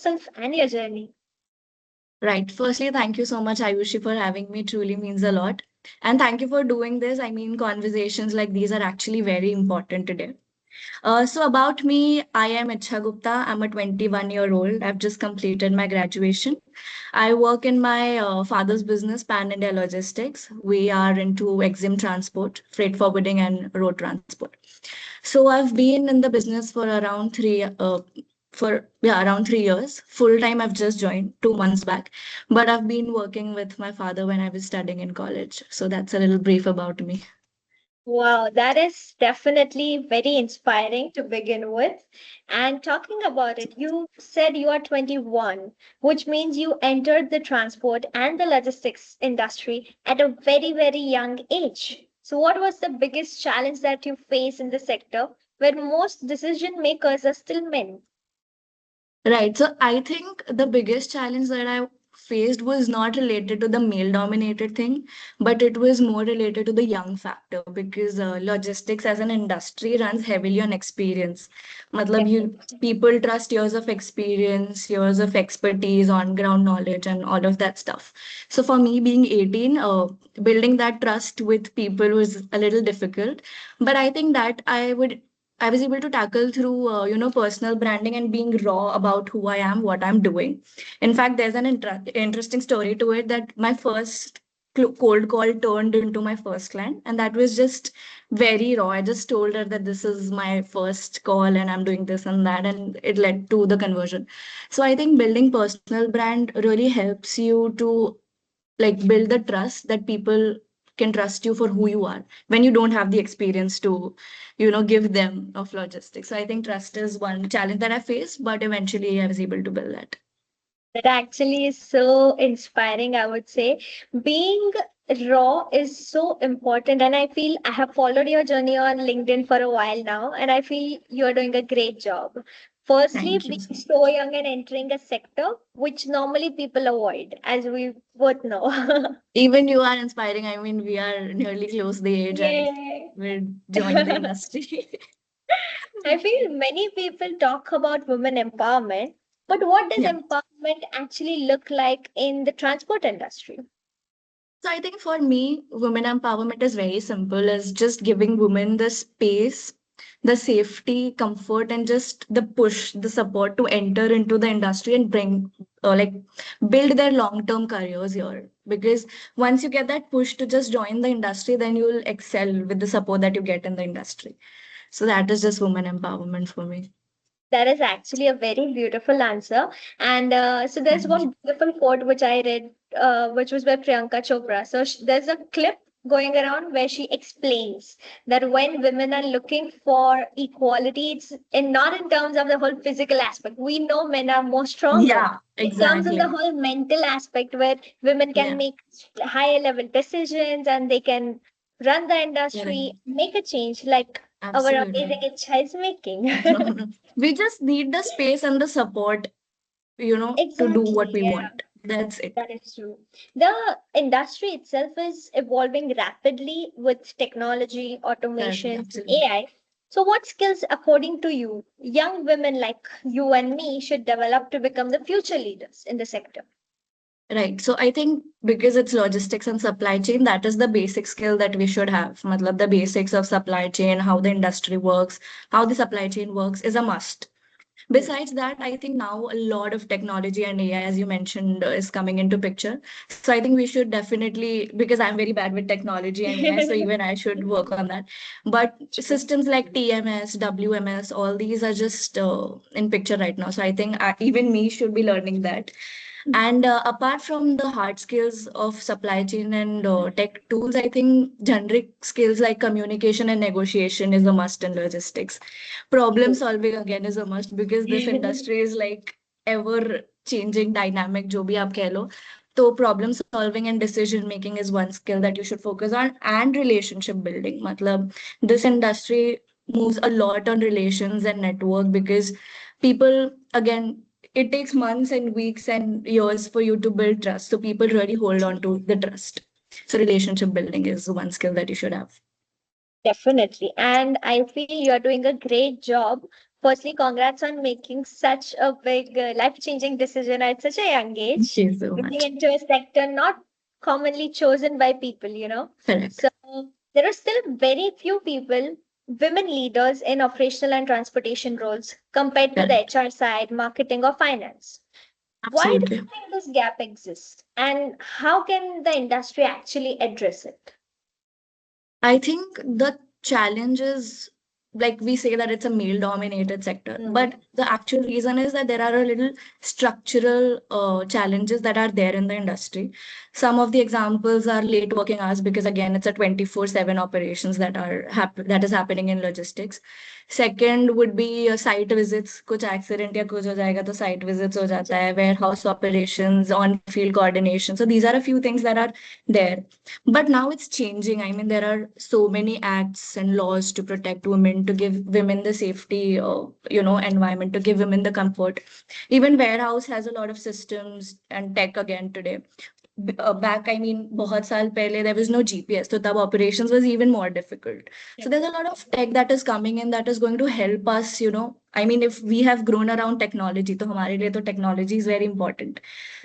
yourself and your journey. Right. Firstly, thank you so much, Ayushi, for having me. Truly means a lot. And thank you for doing this. I mean, conversations like these are actually very important today. So about me, I am Iccha Gupta. I'm a 21-year-old. I've just completed my graduation. I work in my father's business, Pan India Logistics. We are into EXIM transport, freight forwarding, and road transport. So I've been in the business for around 3 years. Full time I've just joined 2 months back, but I've been working with my father when I was studying in college. So that's a little brief about me. Wow, that is definitely very inspiring to begin with. And talking about it, you said you are 21, which means you entered the transport and the logistics industry at a very, very young age. So, what was the biggest challenge that you face in the sector where most decision makers are still men? Right. So I think the biggest challenge that I faced was not related to the male dominated thing, but it was more related to the young factor because logistics as an industry runs heavily on experience. Matlab people trust years of experience, years of expertise, on ground knowledge, and all of that stuff. So for me, being 18, building that trust with people was a little difficult. But I think that I was able to tackle through, personal branding and being raw about who I am, what I'm doing. In fact, there's an interesting story to it that my first cold call turned into my first client, and that was just very raw. I just told her that this is my first call and I'm doing this and that, and it led to the conversion. So I think building personal brand really helps you to like build the trust that people can trust you for who you are when you don't have the experience to give them of logistics. So I think trust is one challenge that I faced, but eventually I was able to build that. That actually is so inspiring, I would say. Being raw is so important, and I feel I have followed your journey on LinkedIn for a while now, and I feel you're doing a great job. Firstly, Thank you. being so young and entering a sector which normally people avoid, as we both know. Even you are inspiring. I mean, we are nearly close the age and Yay. we're joined the industry. I feel many people talk about women empowerment, but what does Yeah. empowerment actually look like in the transport industry? So I think for me, women empowerment is very simple, is just giving women the space, the safety, comfort, and just the push, the support to enter into the industry and bring, like, build their long-term careers here. Because once you get that push to just join the industry, then you will excel with the support that you get in the industry. So that is just women empowerment for me. That is actually a very beautiful answer. And so there's Thank you. one beautiful quote which I read, which was by Priyanka Chopra. So there's a clip going around where she explains that when women are looking for equality, it's not in terms of the whole physical aspect. We know men are more stronger. Yeah, In terms of the exactly. whole mental aspect, where women can Yeah, make higher level decisions and they can run the industry, correct. make a change like our Absolutely. amazing Iccha is making. We just need the space and the support, to do what Exactly, we yeah, want. That's it. that is true. The industry itself is evolving rapidly with technology, Correct. automation, Absolutely. AI. So, what skills, according to you, young women like you and me should develop to become the future leaders in the sector? Right. So I think because it's logistics and supply chain, that is the basic skill that we should have. Matlab, the basics of supply chain, how the industry works, how the supply chain works is a must. Hmm. Besides that, I think now a lot of technology and AI, as you mentioned, is coming into picture. So I think we should definitely, because I'm very bad with technology and AI, so even I should work on that. But True. systems like TMS, WMS, all these are just in picture right now. So I think even me should be learning that. And apart from the hard skills of supply chain and tech tools, I think generic skills like communication and negotiation is a must in logistics. Problem True. solving again is a must because this industry is like ever changing dynamic, जो भी आप कह लो. So problem solving and decision making is one skill that you should focus on, and relationship building. मतलब this industry moves a lot on relations and network because people, again, it takes months and weeks and years for you to build trust. So people really hold on to the trust. So relationship building is one skill that you should have. Definitely. And I feel you're doing a great job Firstly, congrats on making such a big life-changing decision at such a young Thank age, you so getting much. into a sector not commonly chosen by people, you know. Correct. So there are still very few people, women leaders in operational and transportation roles compared to the Correct. HR side, marketing or finance. Why do Absolutely. you think this gap exists, and how can the industry actually address it? I think the challenge is, like we say that it's a male dominated sector, but Hmm. the actual reason is that there are a little structural challenges that are there in the industry. Some of the examples are late working hours because again it's a 24/7 operations that is happening in logistics. Second would be site visits. कुछ accident या कुछ हो जाएगा तो site visits हो जाता है, warehouse operations, on field coordination. So these are a few things that are there. But now it's changing. I mean, there are so many acts and laws to protect women, to give women the safety, environment, to give women the comfort. Even warehouse has a lot of systems and tech again today. Back, I mean, बहुत साल पहले there was no GPS, so tab operations was even more difficult. So there's a lot of tech that is coming in that is going to help us, I mean, if we have grown around technology, तो हमारे लिए तो technology is very important.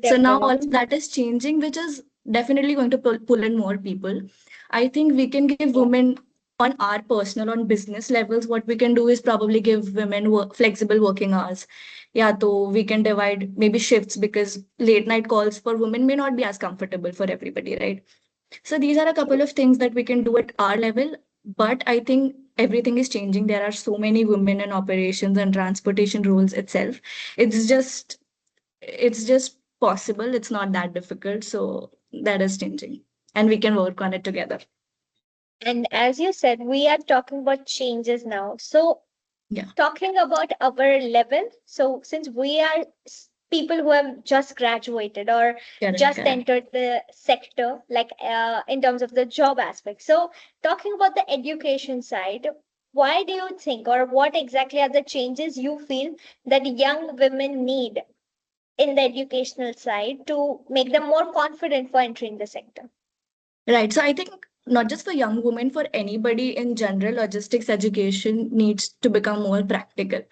So now all of Definitely. that is changing, which is definitely going to pull in more people. I think we can give Yeah. women on our personal, on business levels, what we can do is probably give women flexible working hours. Yeah, so we can divide maybe shifts because late night calls for women may not be as comfortable for everybody, right? So these are a couple of things that we can do at our level. But I think everything is changing. There are so many women in operations and transportation roles itself. It's just it's just possible. It's not that difficult. So that is changing. And we can work on it together. And as you said, we are talking about changes now. So, Yeah, talking about our level, so since we are people who have just graduated or correct, just correct. entered the sector, like in terms of the job aspect. So, talking about the education side, why do you think, or what exactly are the changes you feel that young women need in the educational side to make them more confident for entering the sector? Right. So I think not just for young women, for anybody in general, logistics education needs to become more practical.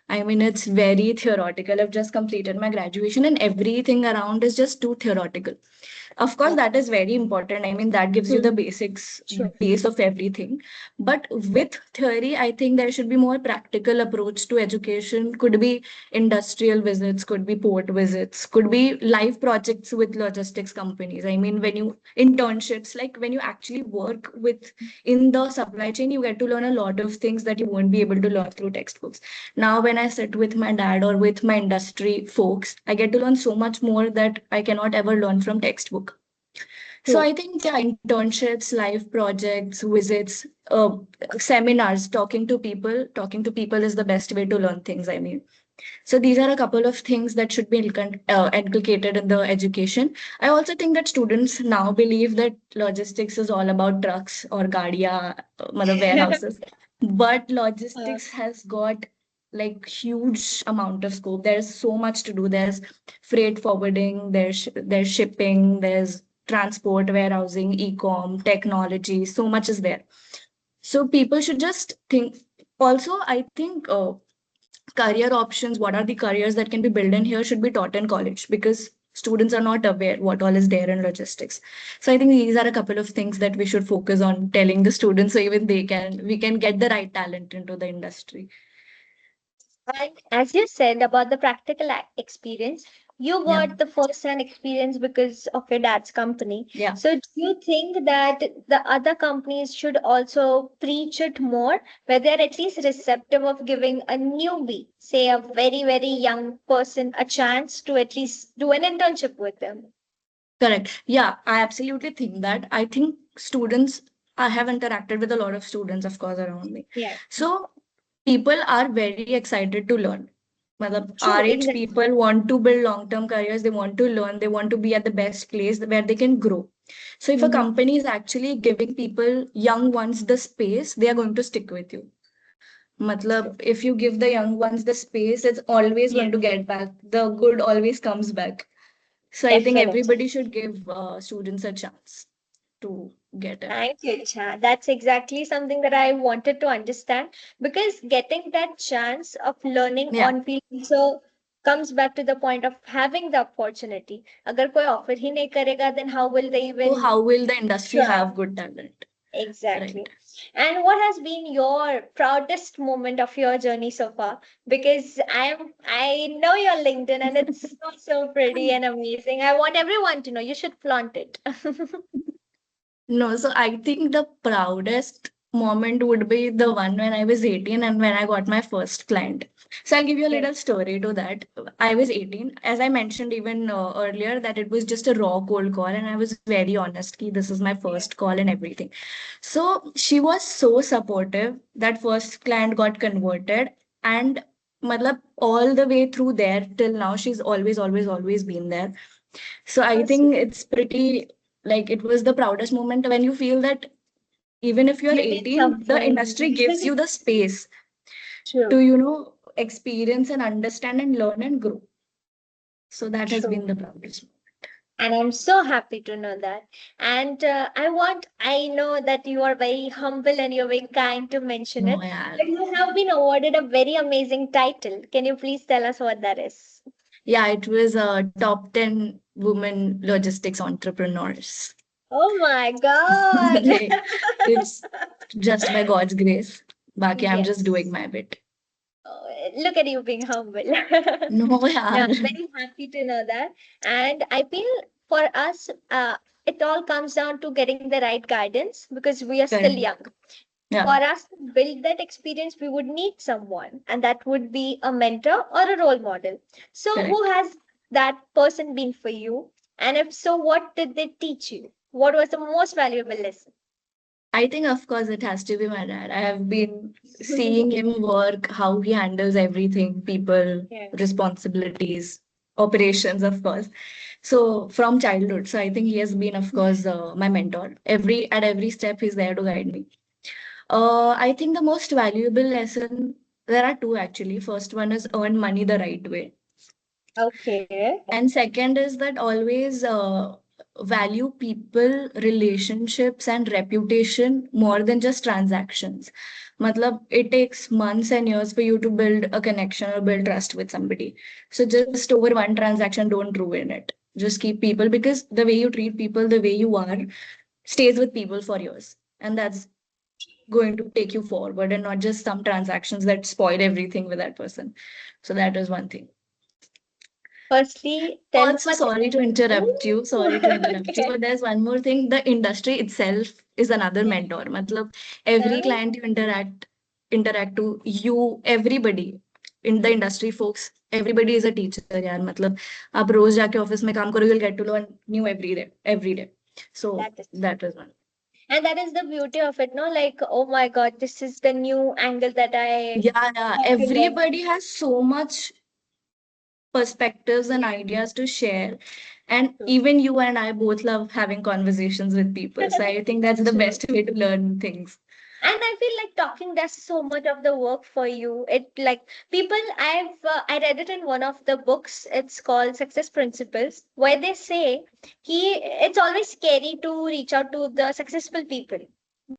I mean, it's very theoretical. I've just completed my graduation and everything around is just too theoretical. Of course, Yeah. that is very important. I mean, that gives you the Hmm. basics, True. base of everything. But with theory, I think there should be more practical approach to education. Could be industrial visits, could be port visits, could be live projects with logistics companies. I mean, when you internships, like when you actually work with in the supply chain, you get to learn a lot of things that you won't be able to learn through textbooks. Now, when I sit with my dad or with my industry folks, I get to learn so much more that I cannot ever learn from textbook. So True. I think, yeah, internships, live projects, visits, seminars, talking to people is the best way to learn things, I mean. So these are a couple of things that should be inculcated in the education. I also think that students now believe that logistics is all about trucks or gadia, matlab warehouses. But Uh, logistics has got like huge amount of scope. There's so much to do. There's freight forwarding, there's shipping, there's transport, warehousing, e-com, technology. So much is there. So people should just think. Also, I think career options, what are the careers that can be built in here, should be taught in college because students are not aware what all is there in logistics. So I think these are a couple of things that we should focus on telling the students so even we can get the right talent into the industry. And as you said about the practical experience, you Yeah. got the first-hand experience because of your dad's company. Yeah. So, do you think that the other companies should also preach it more, where they're at least receptive of giving a newbie, say a very, very young person, a chance to at least do an internship with them? Correct. Yeah, I absolutely think that. I think students, I have interacted with a lot of students, of course, around me. Yeah, So people are very excited to learn. Matlab, our true, age exactly. people want to build long-term careers. They want to learn. They want to be at the best place where they can grow. So if a Hmm. company is actually giving people, young ones, the space, they are going to stick with you. Matlab, if you give the young ones the space, it's always Yeah, going to get back. The good always comes back. So I think definitely. everybody should give students a chance to. get it. Thank you, Cha. That's exactly something that I wanted to understand because getting that chance of learning Yeah. on field also comes back to the point of having the opportunity. अगर कोई offer ही नहीं करेगा, then how will they So even how will the industry try? have good talent? Right. Exactly. And what has been your proudest moment of your journey so far? Because I know your LinkedIn and it's so pretty and amazing. I want everyone to know. You should flaunt it. No, so I think the proudest moment would be the one when I was 18 and when I got my first client. So I'll give you a Okay. little story to that. I was 18, as I mentioned even earlier, that it was just a raw cold call, and I was very honest ki this is my first call and everything. So she was so supportive. That first client got converted, and matlab, all the way through there till now, she's always been there. So I So think sweet. it's pretty, like, it was the proudest moment when you feel that even if you're You did 18, the something. industry gives you the space to, True, experience and understand and learn and grow. So that has been true. the proudest. And I'm so happy to know that. And I know that you are very humble and you're very kind to mention No, it. yeah. But you have been awarded a very amazing title. Can you please tell us what that is? Yeah, it was top 10 women logistics entrepreneurs. Oh my God. Like, it's just by God's grace. Baki, I'm just doing Yes. my bit. Look at you being humble. No, Yeah, yaar. I'm very happy to know that. And I feel for us, it all comes down to getting the right guidance because we are still Correct. young. For Yeah, us to build that experience, we would need someone, and that would be a mentor or a role model. So, who correct. has that person been for you? And if so, what did they teach you? What was the most valuable lesson? I think, of course, it has to be my dad. I have been seeing him work, how he handles everything, people, Yeah, responsibilities, operations, of course. So from childhood. So I think he has been, of course, my mentor. At every step, he's there to guide me. I think the most valuable lesson, there are two actually. First one is earn money the right way. okay. And second is that always value people, relationships, and reputation more than just transactions. Matlab, it takes months and years for you to build a connection or build trust with somebody. So just over one transaction, don't ruin it. Just keep people, because the way you treat people, the way you are, stays with people for years. And that's going to take you forward, and not just some transactions that spoil everything with that person. So that is one thing. Firstly, tell Also, us. sorry to interrupt you. Ooh, Sorry to interrupt you. okay. But there's one more thing. The industry itself is another mentor. Matlab, every Yeah. client you interact to, everybody in the industry, folks, everybody is a teacher. यार मतलब आप रोज जाके office में काम करो, you'll get to learn new every day. So That is that is one. And that is the beauty of it, no? Like, oh my God, this is the new angle that I Yeah, yeah. have to learn. Everybody has so much perspectives and ideas to share. And True. even you and I both love having conversations with people. So I think that's the True. best way to learn things. And I feel like talking does so much of the work for you. It like people, I read it in one of the books. It's called Success Principles, where they say it's always scary to reach out to the successful people.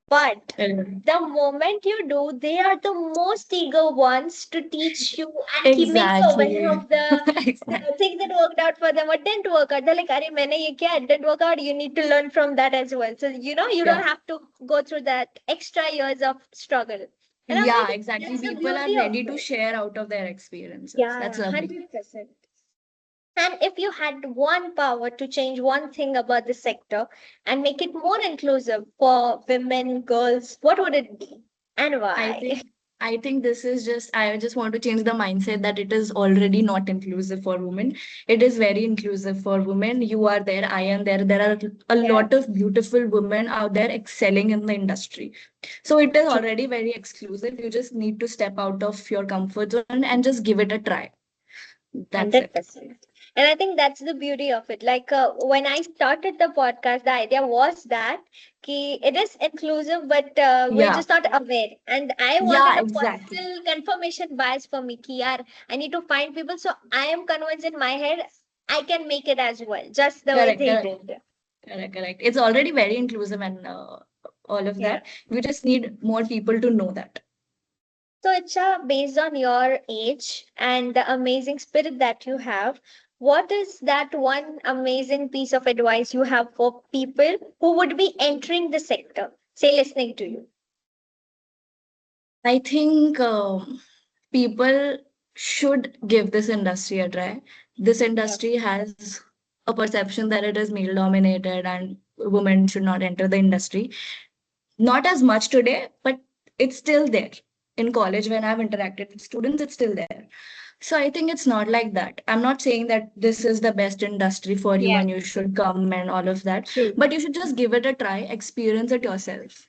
But Uh, the moment you do, they are the most eager ones to teach you and keep make you aware exactly. of the Exactly. things that worked out for them or didn't work out. They're like, "Arey, मैंने ये किया, it didn't work out. You need to learn from that as well." So you Yeah. don't have to go through that extra years of struggle. And I'm Yeah, like, exactly. that's the People are beauty of ready to it. share out of their experiences. Yeah, That's lovely. 100%. And if you had one power to change one thing about the sector and make it more inclusive for women, girls, what would it be? And I why? think I think this is just I just want to change the mindset that it is already not inclusive for women. It is very inclusive for women. You are there, I am there. There are a Yeah, lot of beautiful women out there excelling in the industry. So it is true. already very exclusive. You just need to step out of your comfort zone and just give it a try. That's it. 100%. And I think that's the beauty of it. Like when I started the podcast, the idea was that it is inclusive, but we're Yeah. just not aware. And I Yeah, wanted a exactly. personal confirmation bias for me. Ki, yaar, I need to find people. So I am convinced in my head I can make it as well, just the way Correct, they correct. did. Correct, correct. It's already very inclusive and all of Yeah. that. We just need more people to know that. So, Icha, based on your age and the amazing spirit that you have, what is that one amazing piece of advice you have for people who would be entering the sector, say, listening to you? I think people should give this industry a try. This Yeah. industry has a perception that it is male dominated and women should not enter the industry. Not as much today, but it's still there. In college, when I've interacted with students, it's still there. So I think it's not like that. I'm not saying that this is the best industry for you Yeah. and you should come and all of that, True. but you should just give it a try, experience it yourself.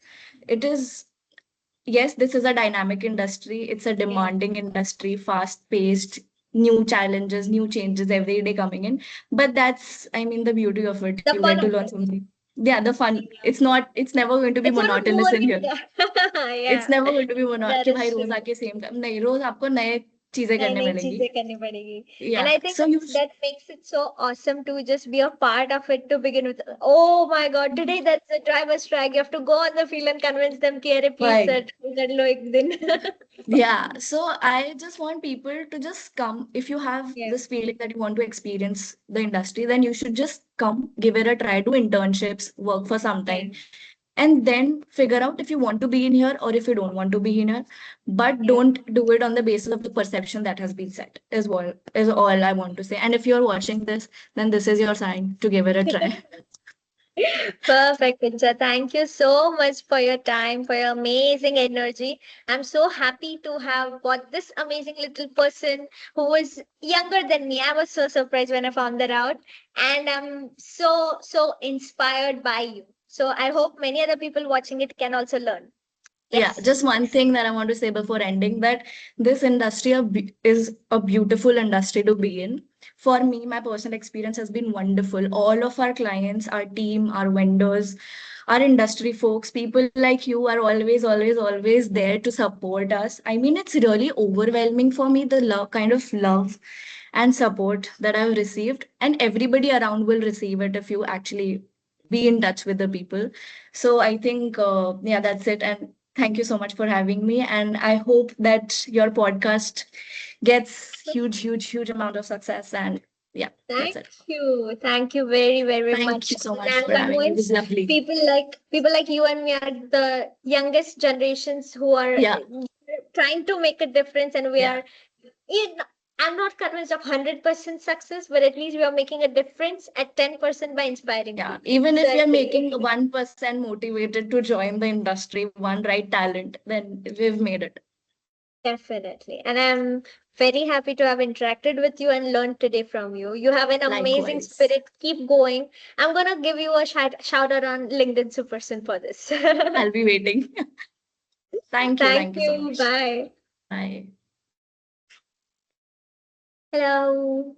It is, yes, this is a dynamic industry. It's a Yeah. demanding industry, fast paced, new challenges, new changes every day coming in. But that's, I mean, the beauty of it. The You fun get to of learn it. something. Yeah, the fun. It's not, it's never going to be It's not a monotonous in boring. here. Yeah, It's never going to be monotonous that कि is भाई रोज true. आके same नहीं रोज आपको नए चीजें नई करने नई मिलेंगी. चीजें करनी पड़ेगी. And Yeah, I think so you that makes it so awesome to just be a part of it to begin with. Oh my God, today that's a driver's strike. You have to go on the field and convince them कि अरे please right. sir कर लो एक दिन. Yeah, so I just want people to just come. If you have Yeah, this feeling that you want to experience the industry, then you should just come, give it a try, do internships, work for some yeah, time, and then figure out if you want to be in here or if you don't want to be in here. But yeah. don't do it on the basis of the perception that has been set, is all I want to say. And if you're watching this, then this is your sign to give it a try. Perfect, Pincha. Thank you so much for your time, for your amazing energy. I'm so happy to have got this amazing little person who was younger than me. I was so surprised when I found that out. And I'm so, so inspired by you. So I hope many other people watching it can also learn. Yeah, Yes? just one thing that I want to say before ending, that this industry is a beautiful industry to be in. For me, my personal experience has been wonderful. All of our clients, our team, our vendors, our industry folks, people like you are always, always, always there to support us. I mean, it's really overwhelming for me, the love, kind of love and support that I've received, and everybody around will receive it if you actually be in touch with the people. So I think, yeah, that's it. And thank you so much for having me. And I hope that your podcast gets huge, huge, huge amount of success. And yeah, that's Thank it. you. Thank you very, very Thank much. you so much And I'm for having me. It was convinced lovely. people like you and me are the youngest generations who are Yeah, trying to make a difference, and we yeah, are in, I'm not convinced of 100% success, but at least we are making a difference at 10% by inspiring yeah. people. Even if So you're making 1% motivated to join the industry, one right talent, then we've made it. definitely. And I'm very happy to have interacted with you and learned today from you. You have an amazing Likewise. spirit. Keep going. I'm gonna give you a shout out on LinkedIn Superson for this. I'll be waiting. Thank you. Thank Thank you so you. much. Bye. Bye. Hello.